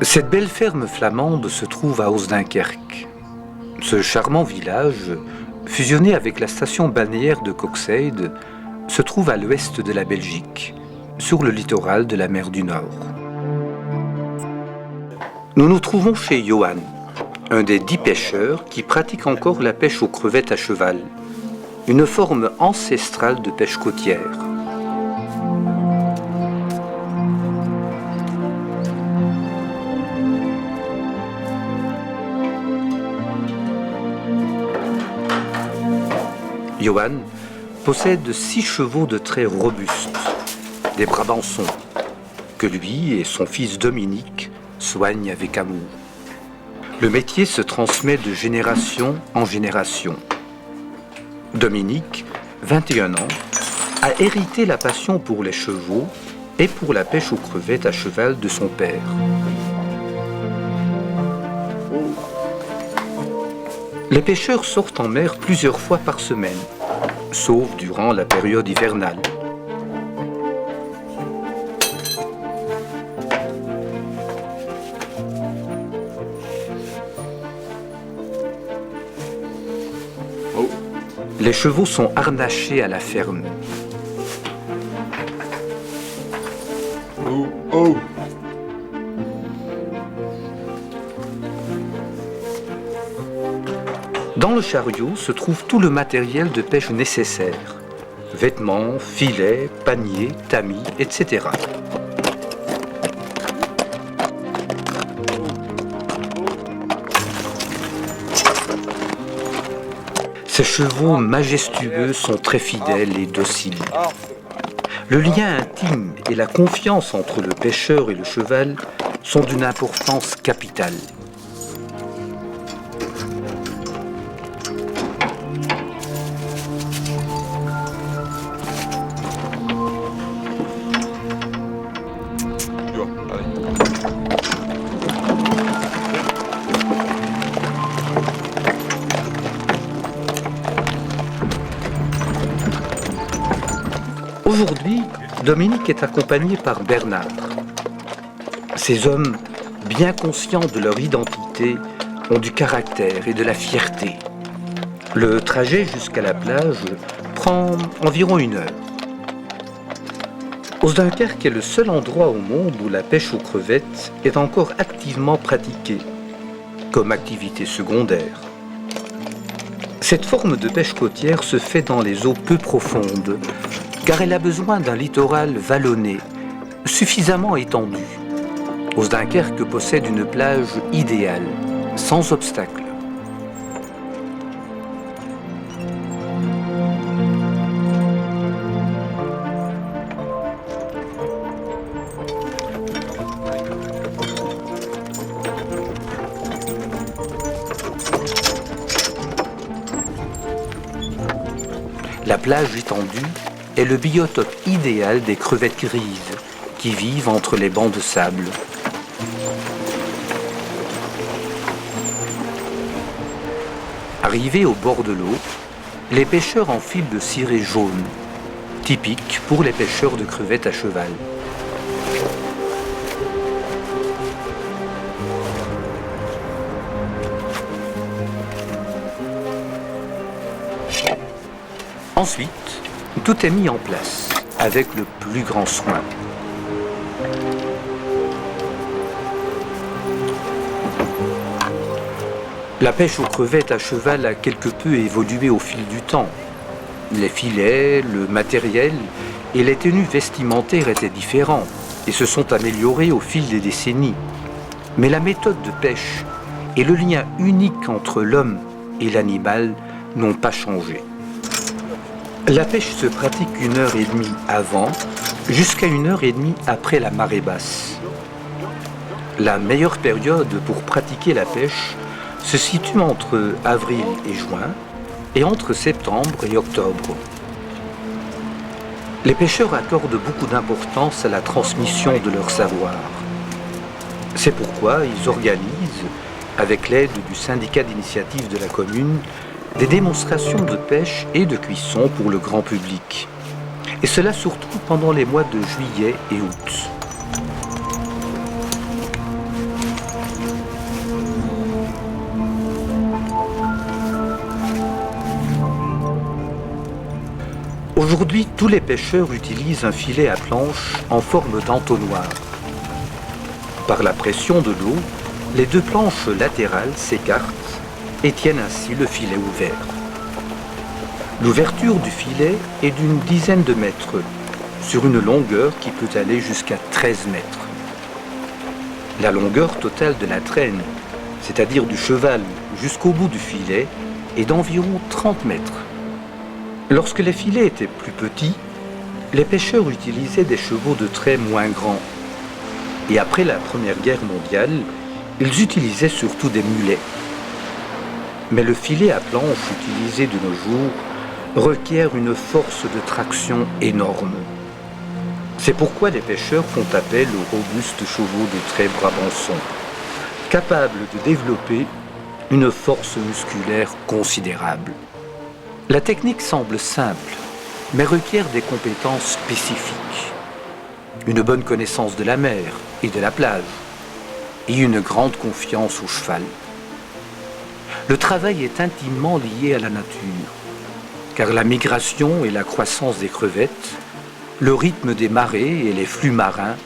Cette belle ferme flamande se trouve à Oostdunkerque. Ce charmant village, fusionné avec la station balnéaire de Koksijde, se trouve à l'ouest de la Belgique, sur le littoral de la mer du Nord. Nous nous trouvons chez Johan, un des 10 pêcheurs qui pratique encore la pêche aux crevettes à cheval, une forme ancestrale de pêche côtière. Johan possède 6 chevaux de trait robustes, des Brabançons, que lui et son fils Dominique soignent avec amour. Le métier se transmet de génération en génération. Dominique, 21 ans, a hérité la passion pour les chevaux et pour la pêche aux crevettes à cheval de son père. Les pêcheurs sortent en mer plusieurs fois par semaine, sauf durant la période hivernale. Les chevaux sont harnachés à la ferme. Dans le chariot se trouve tout le matériel de pêche nécessaire. Vêtements, filets, paniers, tamis, etc. Ces chevaux majestueux sont très fidèles et dociles. Le lien intime et la confiance entre le pêcheur et le cheval sont d'une importance capitale. Aujourd'hui, Dominique est accompagné par Bernard. Ces hommes, bien conscients de leur identité, ont du caractère et de la fierté. Le trajet jusqu'à la plage prend environ 1 heure. Oostdunkerque est le seul endroit au monde où la pêche aux crevettes est encore activement pratiquée, comme activité secondaire. Cette forme de pêche côtière se fait dans les eaux peu profondes, car elle a besoin d'un littoral vallonné, suffisamment étendu. Oostdunkerque possède une plage idéale, sans obstacle. La plage étendue est le biotope idéal des crevettes grises qui vivent entre les bancs de sable. Arrivés au bord de l'eau, les pêcheurs enfilent le ciré jaune, typique pour les pêcheurs de crevettes à cheval. Ensuite, tout est mis en place avec le plus grand soin. La pêche aux crevettes à cheval a quelque peu évolué au fil du temps. Les filets, le matériel et les tenues vestimentaires étaient différents et se sont améliorés au fil des décennies. Mais la méthode de pêche et le lien unique entre l'homme et l'animal n'ont pas changé. La pêche se pratique 1h30 avant jusqu'à 1h30 après la marée basse. La meilleure période pour pratiquer la pêche se situe entre avril et juin et entre septembre et octobre. Les pêcheurs accordent beaucoup d'importance à la transmission de leur savoir. C'est pourquoi ils organisent, avec l'aide du syndicat d'initiative de la commune, des démonstrations de pêche et de cuisson pour le grand public. Et cela surtout pendant les mois de juillet et août. Aujourd'hui, tous les pêcheurs utilisent un filet à planche en forme d'entonnoir. Par la pression de l'eau, les deux planches latérales s'écartent et tiennent ainsi le filet ouvert. L'ouverture du filet est d'une dizaine de mètres, sur une longueur qui peut aller jusqu'à 13 mètres. La longueur totale de la traîne, c'est-à-dire du cheval jusqu'au bout du filet, est d'environ 30 mètres. Lorsque les filets étaient plus petits, les pêcheurs utilisaient des chevaux de trait moins grands. Et après la Première Guerre mondiale, ils utilisaient surtout des mulets. Mais le filet à planche utilisé de nos jours requiert une force de traction énorme. C'est pourquoi les pêcheurs font appel aux robustes chevaux de trait brabançon, capables de développer une force musculaire considérable. La technique semble simple, mais requiert des compétences spécifiques. Une bonne connaissance de la mer et de la plage, et une grande confiance au cheval. Le travail est intimement lié à la nature, car la migration et la croissance des crevettes, le rythme des marées et les flux marins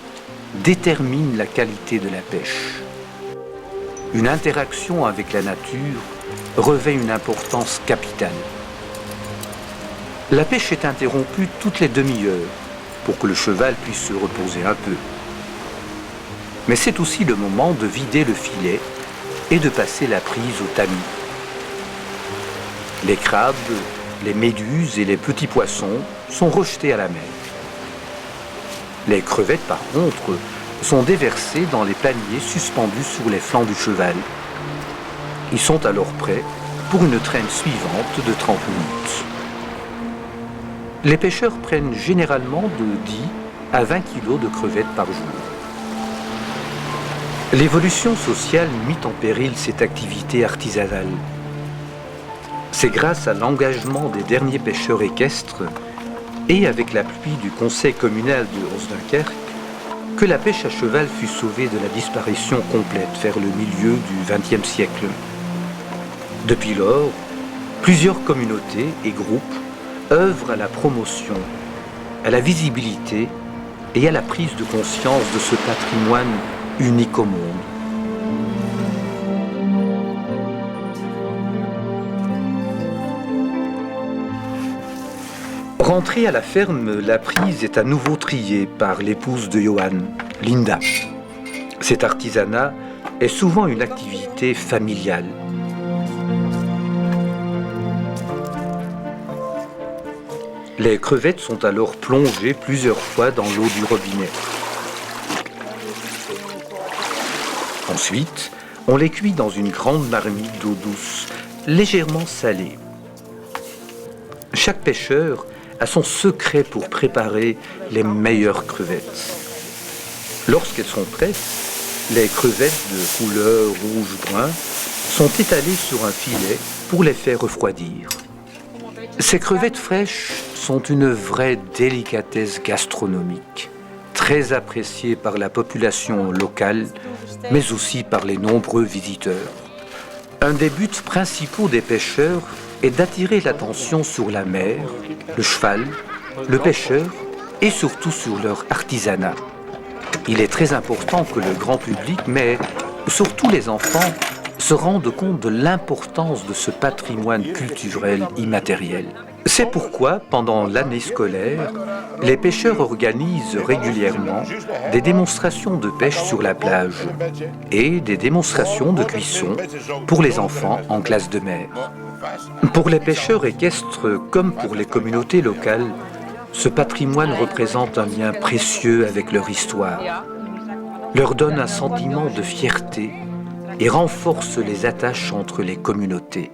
déterminent la qualité de la pêche. Une interaction avec la nature revêt une importance capitale. La pêche est interrompue toutes les demi-heures pour que le cheval puisse se reposer un peu. Mais c'est aussi le moment de vider le filet et de passer la prise au tamis. Les crabes, les méduses et les petits poissons sont rejetés à la mer. Les crevettes, par contre, sont déversées dans les paniers suspendus sur les flancs du cheval. Ils sont alors prêts pour une traîne suivante de 30 minutes. Les pêcheurs prennent généralement de 10 à 20 kg de crevettes par jour. L'évolution sociale mit en péril cette activité artisanale. C'est grâce à l'engagement des derniers pêcheurs équestres et avec l'appui du conseil communal de Osdunkerque que la pêche à cheval fut sauvée de la disparition complète vers le milieu du XXe siècle. Depuis lors, plusieurs communautés et groupes œuvrent à la promotion, à la visibilité et à la prise de conscience de ce patrimoine unique au monde. Rentrée à la ferme, la prise est à nouveau triée par l'épouse de Johan, Linda. Cet artisanat est souvent une activité familiale. Les crevettes sont alors plongées plusieurs fois dans l'eau du robinet. Ensuite, on les cuit dans une grande marmite d'eau douce, légèrement salée. Chaque pêcheur a son secret pour préparer les meilleures crevettes. Lorsqu'elles sont prêtes, les crevettes de couleur rouge-brun sont étalées sur un filet pour les faire refroidir. Ces crevettes fraîches sont une vraie délicatesse gastronomique, très appréciée par la population locale, mais aussi par les nombreux visiteurs. Un des buts principaux des pêcheurs est d'attirer l'attention sur la mer, le cheval, le pêcheur et surtout sur leur artisanat. Il est très important que le grand public, mais surtout les enfants, se rendent compte de l'importance de ce patrimoine culturel immatériel. C'est pourquoi, pendant l'année scolaire, les pêcheurs organisent régulièrement des démonstrations de pêche sur la plage et des démonstrations de cuisson pour les enfants en classe de mer. Pour les pêcheurs équestres comme pour les communautés locales, ce patrimoine représente un lien précieux avec leur histoire, leur donne un sentiment de fierté et renforce les attaches entre les communautés.